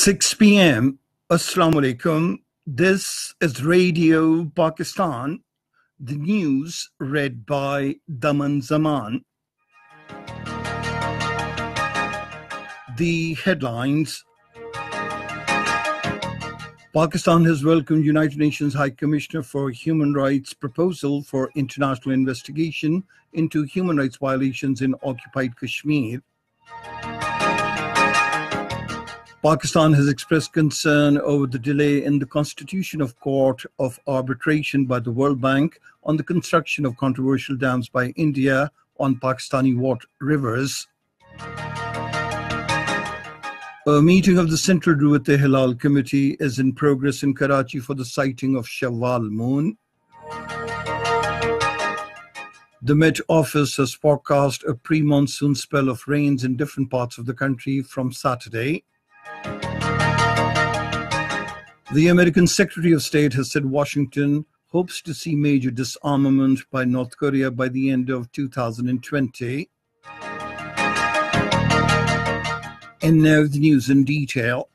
6 p.m. Assalamu alaikum. This is Radio Pakistan. The news read by Daman Zaman. The headlines. Pakistan has welcomed United Nations High Commissioner for Human Rights proposal for international investigation into human rights violations in occupied Kashmir. Pakistan has expressed concern over the delay in the constitution of Court of Arbitration by the World Bank on the construction of controversial dams by India on Pakistani rivers. A meeting of the Central Ruwat-e-Hilal Committee is in progress in Karachi for the sighting of Shawwal moon. The Met Office has forecast a pre-monsoon spell of rains in different parts of the country from Saturday. The American Secretary of State has said Washington hopes to see major disarmament by North Korea by the end of 2020. And now the news in detail.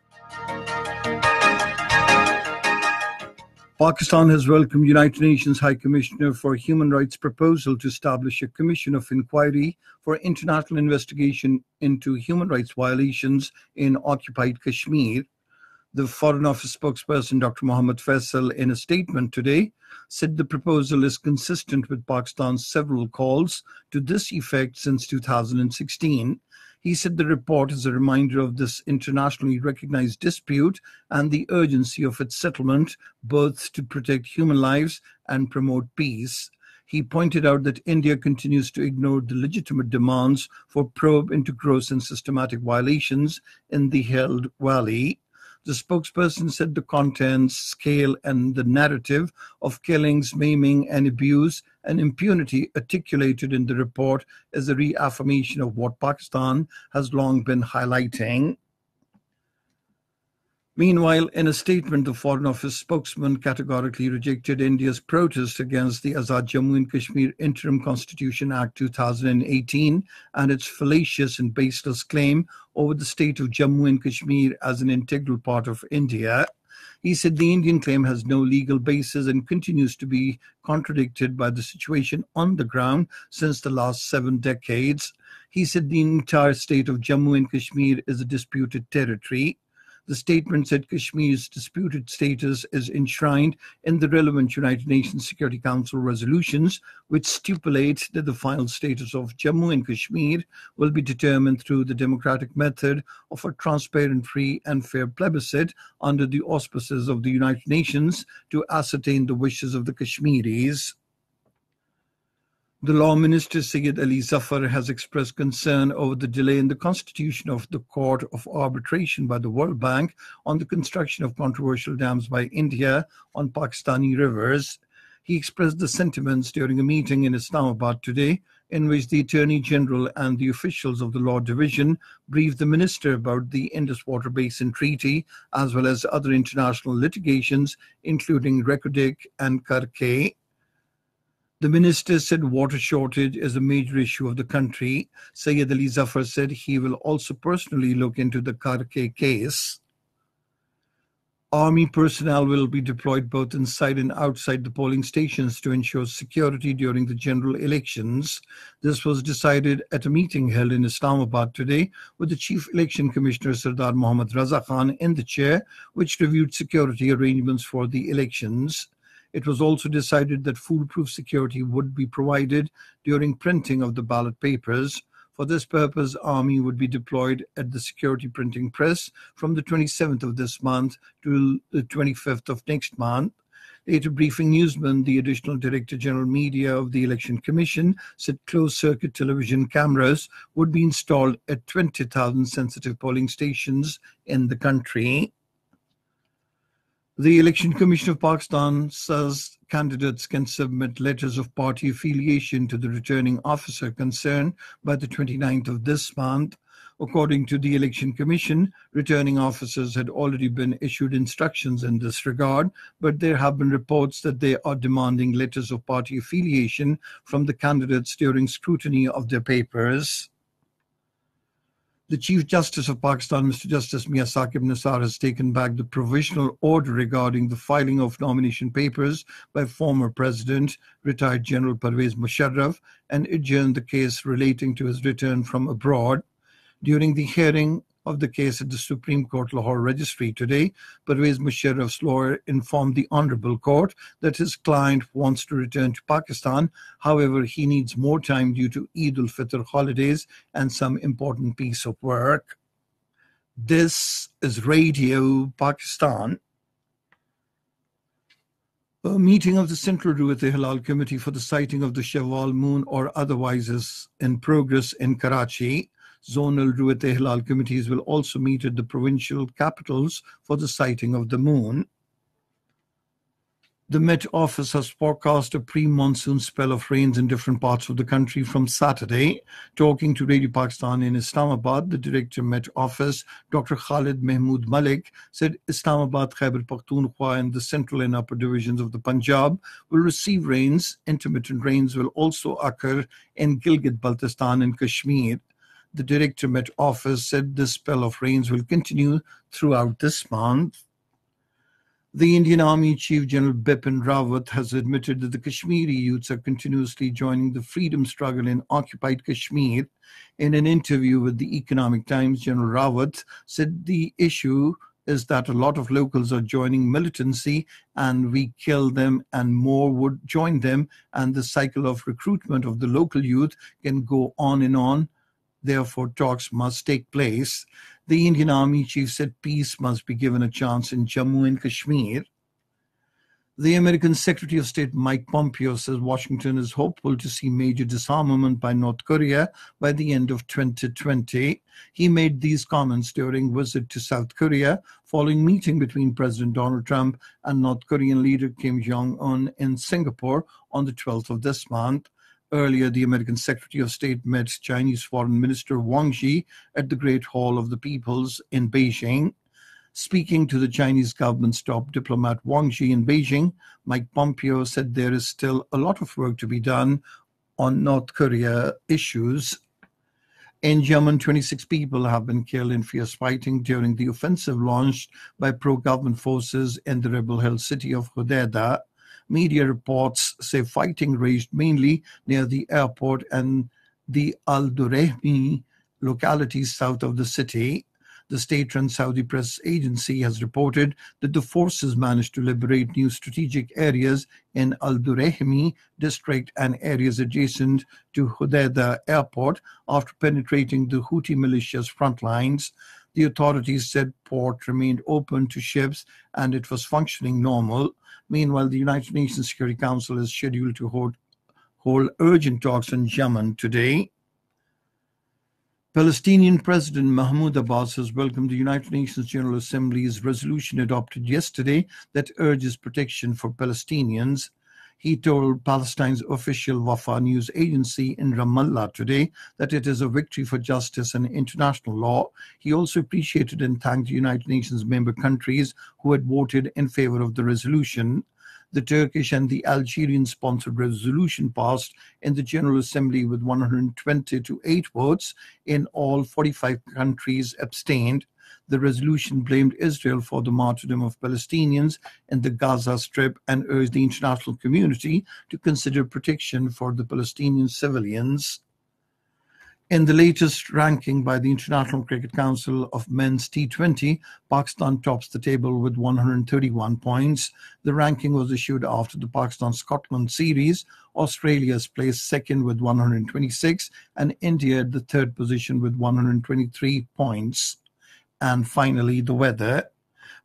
Pakistan has welcomed United Nations High Commissioner for Human Rights proposal to establish a commission of inquiry for international investigation into human rights violations in occupied Kashmir. The Foreign Office spokesperson Dr. Mohammad Faisal, in a statement today, said the proposal is consistent with Pakistan's several calls to this effect since 2016. He said the report is a reminder of this internationally recognized dispute and the urgency of its settlement, both to protect human lives and promote peace. He pointed out that India continues to ignore the legitimate demands for probe into gross and systematic violations in the Held Valley. The spokesperson said the contents, scale, and the narrative of killings, maiming, and abuse and impunity articulated in the report is a reaffirmation of what Pakistan has long been highlighting. Meanwhile, in a statement, the Foreign Office spokesman categorically rejected India's protest against the Azad Jammu and Kashmir Interim Constitution Act 2018 and its fallacious and baseless claim over the state of Jammu and Kashmir as an integral part of India. He said the Indian claim has no legal basis and continues to be contradicted by the situation on the ground since the last 7 decades. He said the entire state of Jammu and Kashmir is a disputed territory. The statement said Kashmir's disputed status is enshrined in the relevant United Nations Security Council resolutions, which stipulate that the final status of Jammu and Kashmir will be determined through the democratic method of a transparent, free and fair plebiscite under the auspices of the United Nations to ascertain the wishes of the Kashmiris. The Law Minister Syed Ali Zafar has expressed concern over the delay in the constitution of the Court of Arbitration by the World Bank on the construction of controversial dams by India on Pakistani rivers. He expressed the sentiments during a meeting in Islamabad today, in which the Attorney General and the officials of the Law Division briefed the Minister about the Indus Water Basin Treaty, as well as other international litigations, including Reko and Karke. The minister said water shortage is a major issue of the country. Syed Ali Zafar said he will also personally look into the Karke case. Army personnel will be deployed both inside and outside the polling stations to ensure security during the general elections. This was decided at a meeting held in Islamabad today with the Chief Election Commissioner Sardar Mohammad Raza Khan in the chair, which reviewed security arrangements for the elections. It was also decided that foolproof security would be provided during printing of the ballot papers. For this purpose, Army would be deployed at the security printing press from the 27th of this month to the 25th of next month. Later briefing newsman, the Additional Director General Media of the Election Commission, said closed-circuit television cameras would be installed at 20,000 sensitive polling stations in the country. The Election Commission of Pakistan says candidates can submit letters of party affiliation to the returning officer concerned by the 29th of this month. According to the Election Commission, returning officers had already been issued instructions in this regard, but there have been reports that they are demanding letters of party affiliation from the candidates during scrutiny of their papers. The Chief Justice of Pakistan, Mr. Justice Mia Saqib Nisar, has taken back the provisional order regarding the filing of nomination papers by former President, retired General Pervez Musharraf, and adjourned the case relating to his return from abroad. During the hearing of the case at the Supreme Court Lahore Registry today, Pervez Musharraf's lawyer informed the Honourable Court that his client wants to return to Pakistan. However, he needs more time due to Eid al-Fitr holidays and some important piece of work. This is Radio Pakistan. A meeting of the Central Ruwayat-e-Hilal Committee for the sighting of the Shawwal moon or otherwise is in progress in Karachi. Zonal Ruwayat-e-Hilal committees will also meet at the provincial capitals for the sighting of the moon. The Met Office has forecast a pre-monsoon spell of rains in different parts of the country from Saturday. Talking to Radio Pakistan in Islamabad, the Director Met Office, Dr. Khalid Mahmood Malik, said Islamabad, Khyber Pakhtunkhwa and the central and upper divisions of the Punjab will receive rains. Intermittent rains will also occur in Gilgit-Baltistan and Kashmir. The Director Met Office said this spell of rains will continue throughout this month. The Indian Army Chief General Bipin Rawat has admitted that the Kashmiri youths are continuously joining the freedom struggle in occupied Kashmir. In an interview with the Economic Times, General Rawat said the issue is that a lot of locals are joining militancy and we kill them and more would join them, and the cycle of recruitment of the local youth can go on and on. Therefore, talks must take place. The Indian Army Chief said peace must be given a chance in Jammu and Kashmir. The American Secretary of State Mike Pompeo says Washington is hopeful to see major disarmament by North Korea by the end of 2020. He made these comments during a visit to South Korea following meeting between President Donald Trump and North Korean leader Kim Jong-un in Singapore on the 12th of this month. Earlier, the American Secretary of State met Chinese Foreign Minister Wang Yi at the Great Hall of the Peoples in Beijing. Speaking to the Chinese government's top diplomat Wang Yi in Beijing, Mike Pompeo said there is still a lot of work to be done on North Korea issues. In Yemen, 26 people have been killed in fierce fighting during the offensive launched by pro-government forces in the rebel-held city of Hodeidah. Media reports say fighting raged mainly near the airport and the Al-Durehmi localities south of the city. The state-run Saudi press agency has reported that the forces managed to liberate new strategic areas in Al-Durehmi district and areas adjacent to Hodeidah airport after penetrating the Houthi militia's front lines. The authorities said port remained open to ships and it was functioning normal. Meanwhile, the United Nations Security Council is scheduled to hold urgent talks on Yemen today. Palestinian President Mahmoud Abbas has welcomed the United Nations General Assembly's resolution adopted yesterday that urges protection for Palestinians. He told Palestine's official Wafa news agency in Ramallah today that it is a victory for justice and international law. He also appreciated and thanked the United Nations member countries who had voted in favor of the resolution. The Turkish and the Algerian-sponsored resolution passed in the General Assembly with 120 to 8 votes. In all, 45 countries abstained. The resolution blamed Israel for the martyrdom of Palestinians in the Gaza Strip and urged the international community to consider protection for the Palestinian civilians. In the latest ranking by the International Cricket Council of Men's T20, Pakistan tops the table with 131 points. The ranking was issued after the Pakistan-Scotland series. Australia is placed second with 126 and India at the third position with 123 points. And finally, the weather.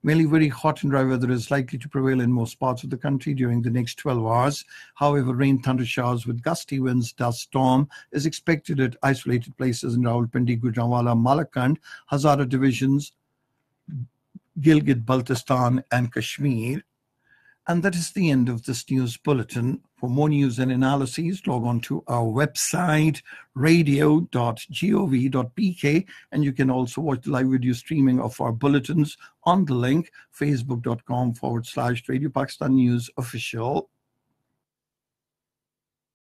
Mainly very hot and dry weather is likely to prevail in most parts of the country during the next 12 hours. However, rain, thunder showers with gusty winds, dust storm is expected at isolated places in Rawalpindi, Gujranwala, Malakand, Hazara divisions, Gilgit-Baltistan and Kashmir. And that is the end of this news bulletin. For more news and analyses, log on to our website, radio.gov.pk, and you can also watch the live video streaming of our bulletins on the link, facebook.com/Radio Pakistan News Official.